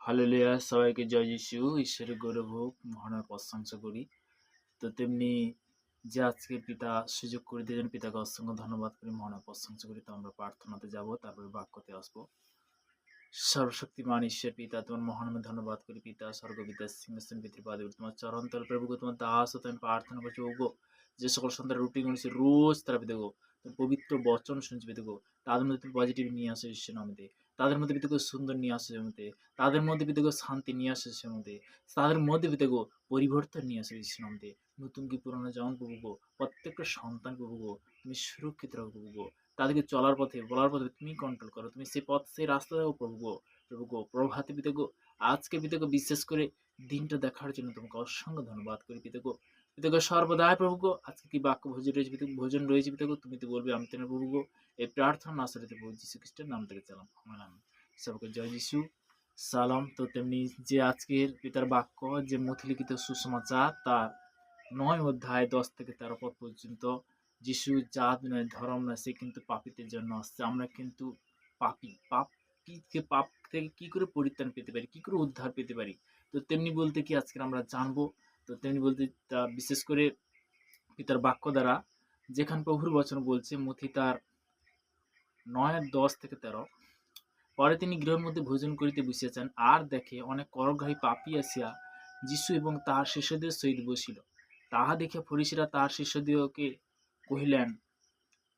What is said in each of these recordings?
Hallelujah! সবাইকে জয় যিশু। ঈশ্বরের গৌরব হোক, মহানের প্রশংসা করি। তো তেমনি যে আজকে পিতা সুযোগ করে দিলেন, পিতাকে অসংখ্য ধন্যবাদ করি, মহানের প্রশংসা করি। তো আমরা প্রার্থনাতে যাব, তারপরে বাক্যতে আসবো। সর্বশক্তিমান ঈশ্বর পিতা, তোমার মহানামে ধন্যবাদ করি। পিতা স্বর্গপিতার সিংহাসন পিতৃপাদে তোমার চরণতল প্রভুকে তোমার দাস ও তুমি প্রার্থনা করছো ওগো। যে সকল সন্তান রুটিন করেছে রোজ তারা পেতে গো, তুমি পবিত্র বচন শুনছি পেতে গো। তাদের মধ্যে তুমি পজিটিভ নিয়ে আসো ঈশ্বর নামে। তাদের মধ্যে পেতে সুন্দর নিয়ে আসো মধ্যে, তাদের মধ্যে পেতে শান্তি নিয়ে আসে সে মধ্যে, তাদের মধ্যে পেতে পরিবর্তন নিয়ে আসে ঈশ্বর নামে। নতুন কি পুরনো যেমন প্রভু গো, প্রত্যেকটা সন্তান প্রভু গো তুমি সুরক্ষিত রাখো প্রভু গো। তাদেরকে চলার পথে বলার পথে তুমি কন্ট্রোল করো, তুমি সেই পথ সেই রাস্তা দাও প্রভু গো। প্রভু গো প্রভাতে পিতাগো, আজকে পিতাগো বিশেষ করে দিনটা দেখার জন্য তোমাকে অসংখ্য ধন্যবাদ করি পিতাগো। পিতাগো সর্বদাই প্রভু গো, আজকে কি বাক্য ভোজন রয়েছে পিতাগো, ভোজন রয়েছে পিতাগো, তুমি তো বলবে আমি তেনা প্রভু গো। এই প্রার্থনা নাসরিতে প্রভু যীশু খ্রিস্টের নাম থেকে চালাম, আমার নাম সবাইকে জয় যিশু সালাম। তো তেমনি যে আজকের পিতার বাক্য, যে মথিলিখিত সুসমাচার তার 9 অধ্যায় 10 থেকে 13 পদ পর্যন্ত, যিশু জাত নয় ধর্ম নয়, সে কিন্তু পাপীদের জন্য আসছে। আমরা কিন্তু পাপী, পাপ থেকে কি করে পরিত্রাণ পেতে পারি, কি করে উদ্ধার পেতে পারি, তো তেমনি বলতে কি আজকে আমরা জানবো। তো তেমনি বলতে বিশেষ করে পিতার বাক্য দ্বারা, যেখানে প্রভুর বচন বলছে মথি তার 9:10 থেকে 13, পরে তিনি গৃহের মধ্যে ভোজন করিতে বসিয়াছেন, আর দেখে অনেক করগ্রাহী পাপী আসিয়া যিশু এবং তাহার শিষ্যদের সহিত বসিল। তাহা দেখিয়া ফরিসীরা তাহার শিষ্যদিগকে কহিলেন,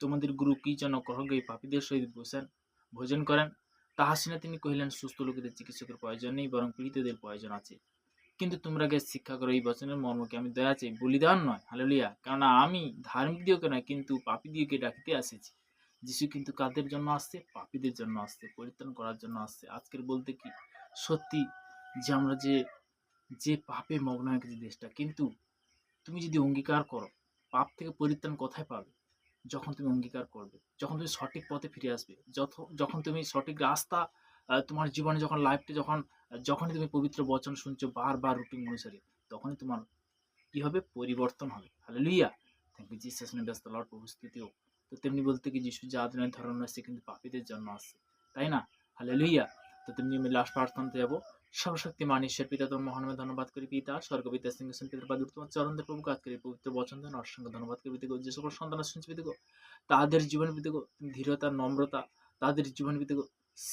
তোমাদের গুরু কি যেন করগ্রাহী পাপীদের সহিত বসেন ভোজন করেন। তাহা শুনে তিনি কহিলেন, সুস্থ লোকেদের চিকিৎসকের প্রয়োজন নেই, বরং পীড়িতদের প্রয়োজন আছে। কিন্তু তোমরা গে শিক্ষা করো এই বচনের মর্মকে, আমি দয়া চাই, বলিদান নয়। হালেলুয়া! কেননা আমি ধার্মিক দিওকে নয়, কিন্তু পাপী দিওকে ডাকিতে আসিছি। যিশু কিন্তু কাদের জন্য আসছে? পাপীদের জন্য আসছে, পরিত্রাণ করার জন্য আসছে। আজকের বলতে কি সত্যি যে আমরা যে পাপে মগ্ন হয়ে গেছি দেশটা, কিন্তু তুমি যদি অঙ্গীকার করো, পাপ থেকে পরিত্রাণ কোথায় পাবে? যখন তুমি অঙ্গীকার করবে, যখন তুমি সঠিক পথে ফিরে আসবে, যখন তুমি সঠিক রাস্তা তোমার জীবনে, যখন লাইফটা যখনই তুমি পবিত্র বচন শুনছো বারবার রুটিন অনুসারে, তখনই তোমার কি হবে? পরিবর্তন হবে। Hallelujah! Thank you Jesus name, the Lord, প্রভু স্তুতিও। তো তেমনি বলতে কি যিশু জাত ধর্ম আসছে, কিন্তু পাপীদের জন্য আসছে, তাই না? হালেলুয়া! তো তেমনি আমি লাস্ট প্রার্থনাতে যাবো। সর্বশক্তিমান ঈশ্বর পিতা, তোমার মহানামে ধন্যবাদ করি। পিতা স্বর্গপিতা সিংহাসন পিতার পাদুর তোমার চরণ প্রভু কাজ করি পবিত্র বচন দেন, অসংখ্য ধন্যবাদ করি পিতা। যে সকল সন্তান শুনছি পিতা, তাদের জীবনে পিতা ধীরতা নম্রতা, তাদের জীবনে পিতা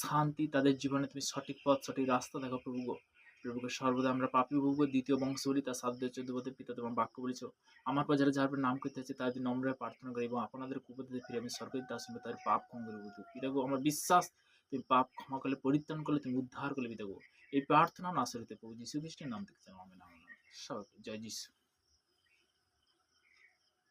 শান্তি, তাদের জীবনে তুমি সঠিক পথ সঠিক রাস্তা দেখো প্রভু গো। প্রভুকে সর্বদা আমরা পাপী প্রভু, দ্বিতীয় বংশ বলি তার 7-14 পিতা তোমার বাক্য বলেছ, আমার পর যারা যার নাম করতে আছে তাদের নম্রে প্রার্থনা করি এবং আপনাদের কুপতিতে ফিরে আমি সরকারি তার সঙ্গে তাদের পাপ ক্ষমা করে বুঝু পিতা গো। আমার বিশ্বাস তুমি পাপ ক্ষমা করলে, পরিত্রাণ করলে, তুমি উদ্ধার করলে পিতা গো। এই প্রার্থনা নাসরিতে প্রভু যীশু খ্রিস্টের নাম থেকে চাও, আমেন। সবাইকে জয় যীশু।